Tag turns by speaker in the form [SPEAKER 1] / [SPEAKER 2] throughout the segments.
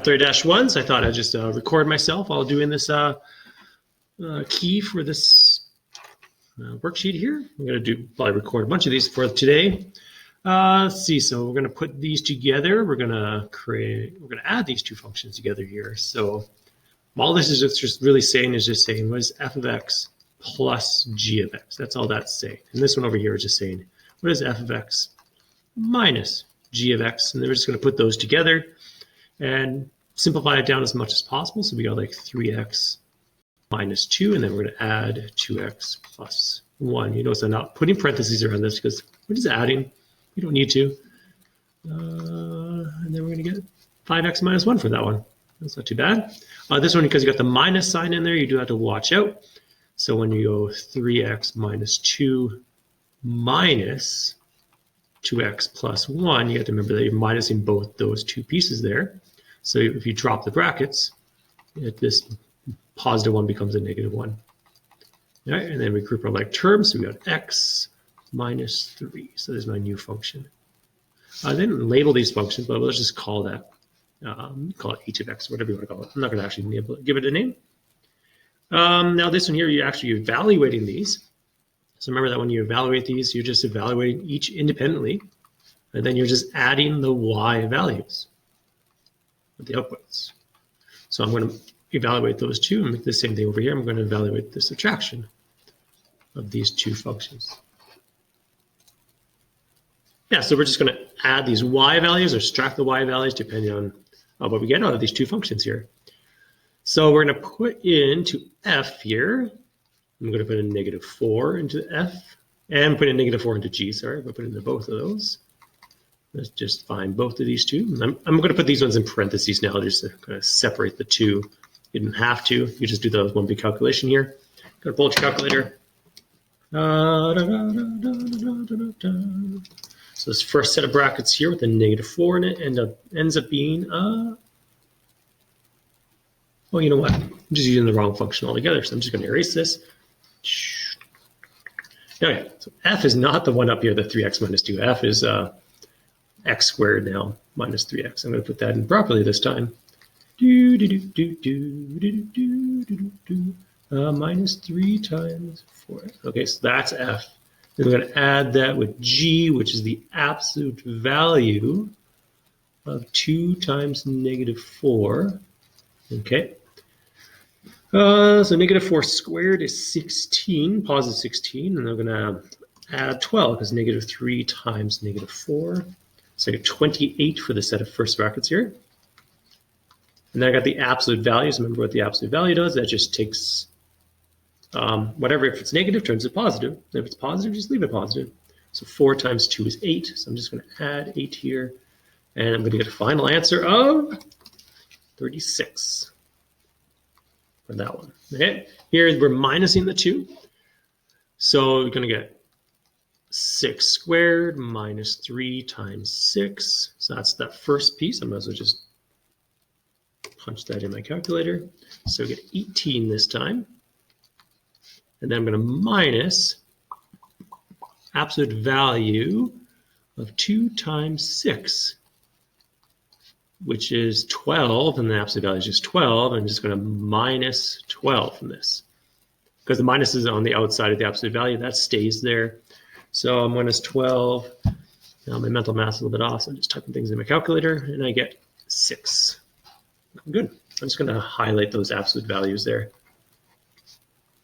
[SPEAKER 1] 3-1, so I thought I'd just record myself while doing this key for this worksheet here. I'm going to probably record a bunch of these for today. Let's see, so we're going to put these together. We're going to add these two functions together here. So all this is just really saying is just saying, what is f of x plus g of x? That's all that's saying. And this one over here is just saying, what is f of x minus g of x? And then we're just going to put those together and simplify it down as much as possible. So we got like 3x minus 2, and then we're going to add 2x plus 1. You notice I'm not putting parentheses around this because we're just adding. You don't need to. And then we're going to get 5x minus 1 for that one. That's not too bad. This one, because you got the minus sign in there, you do have to watch out. So when you go 3x minus 2 minus 2x plus 1, you have to remember that you're minusing both those two pieces there. So if you drop the brackets, this positive 1 becomes a negative 1. All right, and then we group our like terms. So we got x minus 3. So there's my new function. I didn't label these functions, but let's just call that, call it h of x, whatever you want to call it. I'm not going to actually be able to give it a name. Now this one here, you're actually evaluating these. So remember that when you evaluate these, you're just evaluating each independently, and then you're just adding the y values of the outputs. So I'm going to evaluate those two and make the same thing over here. I'm going to evaluate the subtraction of these two functions. Yeah, so we're just going to add these y values or subtract the y values depending on what we get out of these two functions here. So we're going to put into f here. I'm going to put a negative 4 into f and put a negative 4 into g. Sorry, I'm going to put into both of those. Let's just find both of these two. I'm going to put these ones in parentheses now just to kind of separate the two. You didn't have to. You just do the one big calculation here. Go to pull out your calculator. So this first set of brackets here with a negative 4 in it ends up being, well, you know what? I'm just using the wrong function altogether. So I'm just going to erase this. Okay, so f is not the one up here, the 3x minus 2. F is x squared now minus 3x. I'm going to put that in properly this time. Minus 3 times 4. Okay, so that's f. Then we're going to add that with g, which is the absolute value of 2 times negative 4. Okay. So negative 4 squared is 16, positive 16, and I'm going to add 12 because negative 3 times negative 4. So I get 28 for the set of first brackets here. And then I got the absolute values. Remember what the absolute value does? That just takes whatever, if it's negative, turns it positive. And if it's positive, just leave it positive. So 4 times 2 is 8. So I'm just going to add 8 here. And I'm going to get a final answer of 36 for that one. Okay, here we're minusing the 2. So we're going to get 6 squared minus 3 times 6. So that's that first piece. I might as well just punch that in my calculator. So we get 18 this time. And then I'm going to minus absolute value of 2 times 6, which is 12, and the absolute value is just 12. I'm just going to minus 12 from this. Because the minus is on the outside of the absolute value, that stays there. So I'm minus 12. Now my mental math is a little bit off, so I'm just typing things in my calculator, and I get 6. Good. I'm just going to highlight those absolute values there.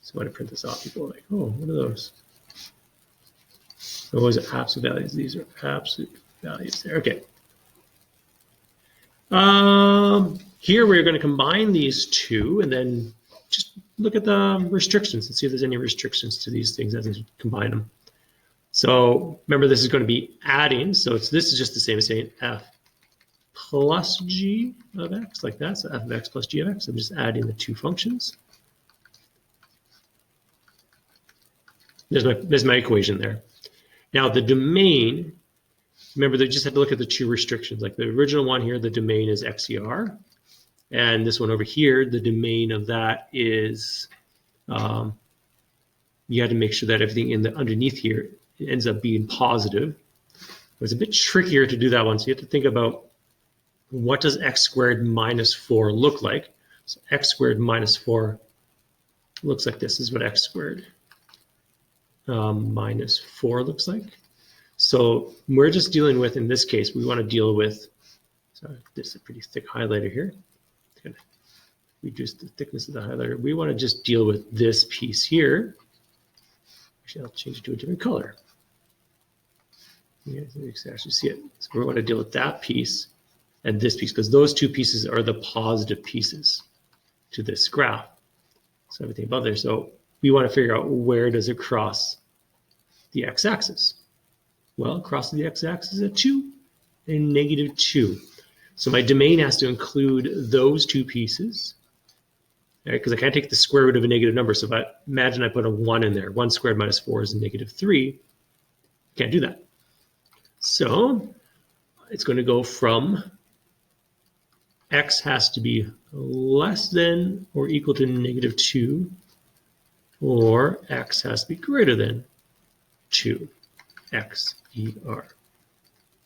[SPEAKER 1] So when I print this off, people are like, oh, what are those? Those are absolute values. These are absolute values there. Okay. Here we're going to combine these two and then just look at the restrictions and see if there's any restrictions to these things as we combine them. So remember, this is going to be adding. So this is just the same as saying f plus g of x, like that. So f of x plus g of x. I'm just adding the two functions. There's my equation there. Now the domain, remember they just had to look at the two restrictions. Like the original one here, the domain is XER. And this one over here, the domain of that is, you had to make sure that everything in the underneath here ends up being positive. It was a bit trickier to do that one. So you have to think about what does x squared minus 4 look like? So x squared minus 4 looks like this. Is what x squared minus 4 looks like. So we're just dealing with, in this case, we want to deal with, sorry, this is a pretty thick highlighter here. It's going to reduce the thickness of the highlighter. We want to just deal with this piece here. Actually, I'll change it to a different color. You can actually see it. So we want to deal with that piece and this piece, because those two pieces are the positive pieces to this graph. So everything above there. So we want to figure out, where does it cross the x-axis? Well, it crosses the x-axis at 2 and negative 2. So my domain has to include those two pieces, right? Because I can't take the square root of a negative number. So if I imagine I put a 1 in there, 1 squared minus 4 is negative 3. Can't do that. So it's going to go from x has to be less than or equal to negative 2, or x has to be greater than 2, XER.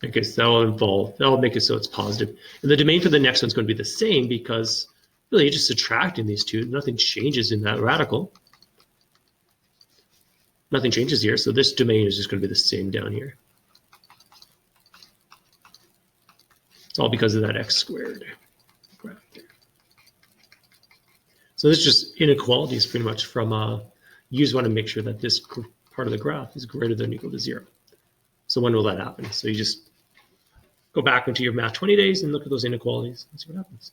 [SPEAKER 1] Okay, so that'll make it so it's positive. And the domain for the next one's going to be the same, because really you're just subtracting these two. Nothing changes in that radical. Nothing changes here, so this domain is just going to be the same down here. It's all because of that x squared graph there. So this is just inequalities pretty much from, you just want to make sure that this part of the graph is greater than or equal to 0. So when will that happen? So you just go back into your Math 20 days and look at those inequalities and see what happens.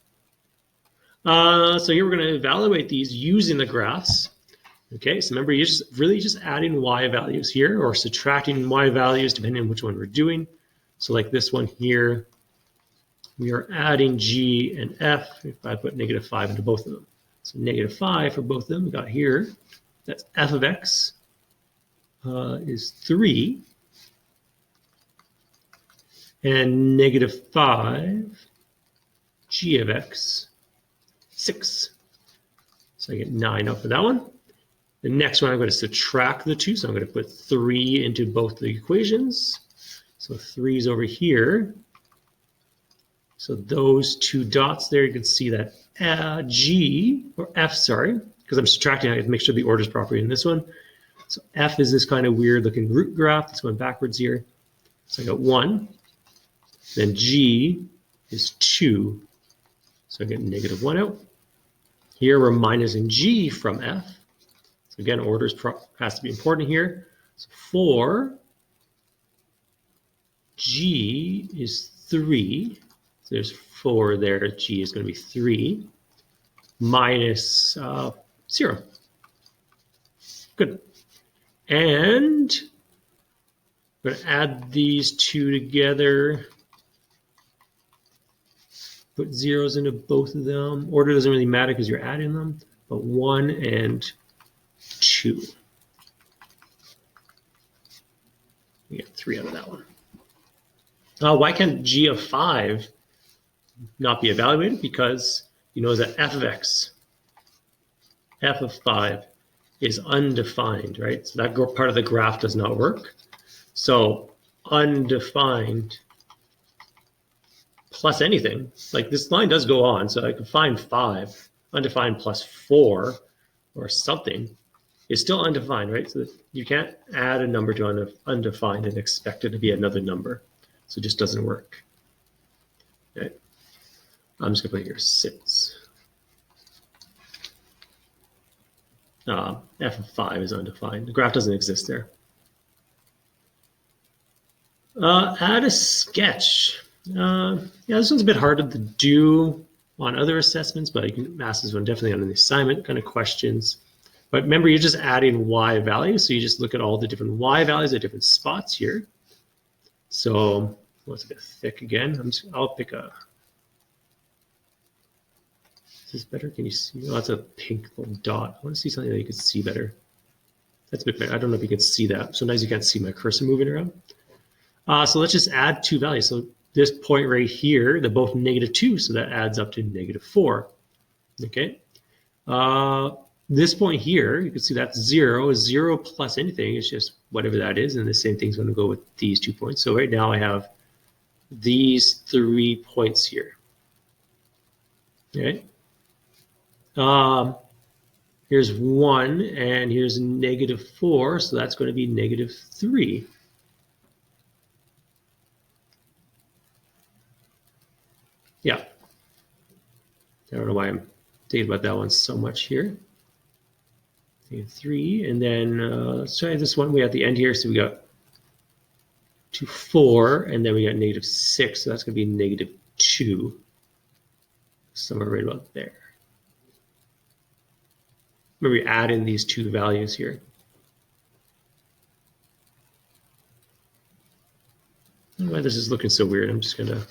[SPEAKER 1] So here we're going to evaluate these using the graphs. Okay, so remember, you're just adding y values here, or subtracting y values depending on which one we're doing. So like this one here, we are adding g and f if I put negative 5 into both of them. So negative 5 for both of them we got here. That's f of x is 3. And negative 5 g of x, 6. So I get 9 out for that one. The next one, I'm going to subtract the 2, so I'm going to put 3 into both the equations. So 3 is over here. So those two dots there, you can see that G, or F, sorry, because I'm subtracting, I have to make sure the order is proper in this one. So F is this kind of weird looking root graph that's going backwards here. So I got 1. Then G is 2. So I get negative 1 out. Here we're minusing G from F. So again, order has to be important here. So 4, G is 3. So there's 4 there. G is going to be 3 minus 0. Good. And we're going to add these two together. Put zeros into both of them. Order doesn't really matter because you're adding them, but 1 and 2. We get 3 out of that one. Why can't g of 5 not be evaluated? Because you know that f of x, f of 5 is undefined, right? So that part of the graph does not work. So undefined plus anything, like this line does go on, so I could find 5, undefined plus 4 or something is still undefined, right? So you can't add a number to undefined and expect it to be another number. So it just doesn't work. Okay. I'm just going to put here 6. F of 5 is undefined. The graph doesn't exist there. Add a sketch. Yeah, this one's a bit harder to do on other assessments, but you can ask this one definitely on the assignment kind of questions. But remember, you're just adding y values, so you just look at all the different y values at different spots here. So, well, it's a bit thick again. I'll pick a. Is this better? Can you see? Oh, that's a pink little dot. I want to see something that you can see better. That's a bit better. I don't know if you can see that. Sometimes you can't see my cursor moving around. So let's just add 2 values. So this point right here, they're both negative 2, so that adds up to negative 4. Okay. This point here, you can see that's 0. 0 plus anything is just whatever that is, and the same thing's going to go with these 2 points. So right now I have these 3 points here. Okay. Here's 1, and here's -4, so that's going to be -3. Yeah. I don't know why I'm thinking about that one so much here. -3, and then let's try this one. We at the end here, so we got 2, 4, and then we got -6, so that's going to be -2, somewhere right about there. Maybe add in these two values here. I don't know why this is looking so weird. I'm just going to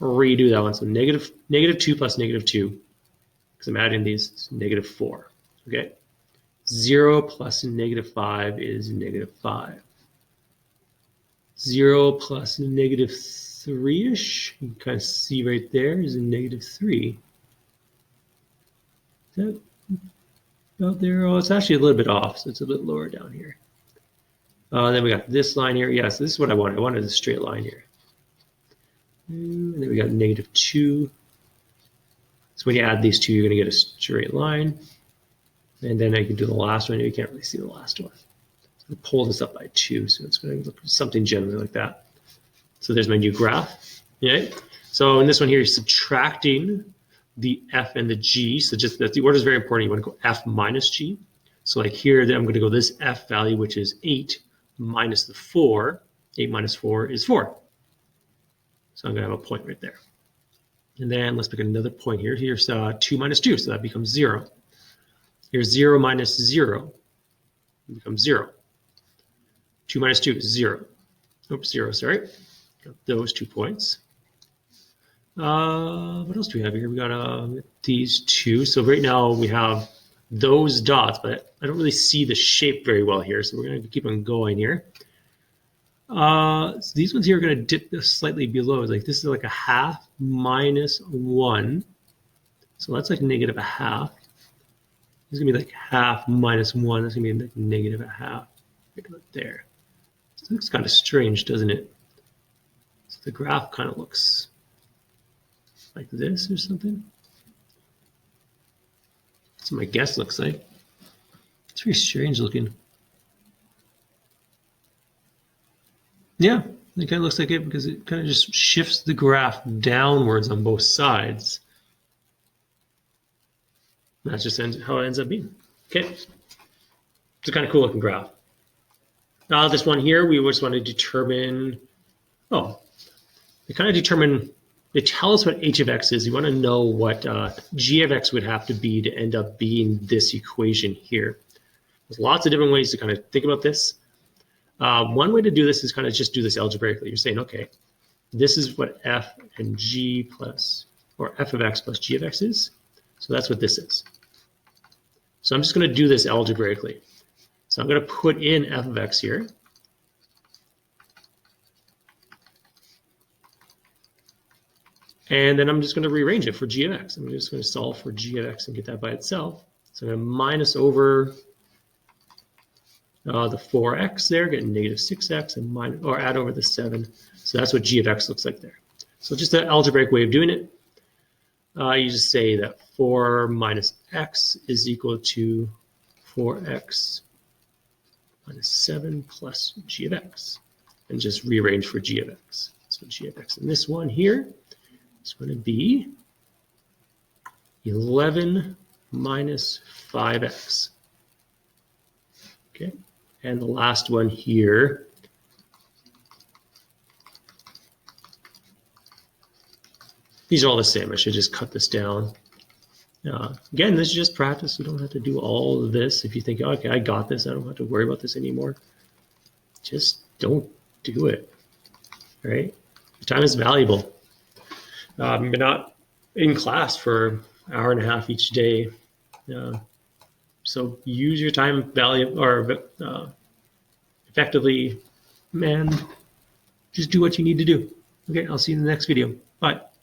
[SPEAKER 1] redo that one. So -2 plus -2, because I'm adding these, it's -4. Okay. 0 plus -5 is -5. 0 plus -3-ish, you can kind of see right there, is a -3. Is that out there? Oh, it's actually a little bit off, so it's a bit lower down here. Then we got this line here. Yeah, so this is what I wanted. I wanted a straight line here. And then we got -2. So when you add these two, you're going to get a straight line. And then I can do the last one. You can't really see the last one. So pull this up by 2, so it's going to look something generally like that. So there's my new graph. Okay. So in this one here, you're subtracting the f and the g. So just that the order is very important. You want to go f minus g. So like here, then I'm going to go this f value, which is 8 minus the 4. 8 minus 4 is 4. So I'm going to have a point right there. And then let's pick another point here. Here's 2 minus 2, so that becomes 0. Here's 0 minus 0. It becomes 0. 2 minus 2 is 0. Oops, 0, sorry. Got those 2 points. What else do we have here? We got these two. So right now we have those dots, but I don't really see the shape very well here. So we're going to keep on going here. So these ones here are going to dip slightly below. Like this is like a half minus 1. So that's like -1/2. This is going to be like half minus 1. That's going to be like -1/2. Right about there. So it looks kind of strange, doesn't it? So the graph kind of looks like this or something. That's what my guess looks like. It's very strange looking. Yeah, it kind of looks like it because it kind of just shifts the graph downwards on both sides. That's just how it ends up being. Okay, it's a kind of cool looking graph. Now this one here, we just want to determine, they tell us what h of x is. You want to know what g of x would have to be to end up being this equation here. There's lots of different ways to kind of think about this. One way to do this is kind of just do this algebraically. You're saying, okay, this is what f and g plus, or f of x plus g of x is. So that's what this is. So I'm just going to do this algebraically. So I'm going to put in f of x here. And then I'm just going to rearrange it for g of x. I'm just going to solve for g of x and get that by itself. So I'm going to minus over the 4x there, get -6x, and minus, or add over the 7. So that's what g of x looks like there. So just an algebraic way of doing it. You just say that 4 minus x is equal to 4x minus 7 plus g of x. And just rearrange for g of x. So g of x in this one here is going to be 11 minus 5x. Okay, and the last one here these are all the same. I should just cut this down. Again, this is just practice. You don't have to do all of this. If you think, okay, I got this, I don't have to worry about this anymore. Just don't do it, right? Your time is valuable. You're not in class for an hour and a half each day. So use your time effectively, and just do what you need to do. Okay, I'll see you in the next video. Bye.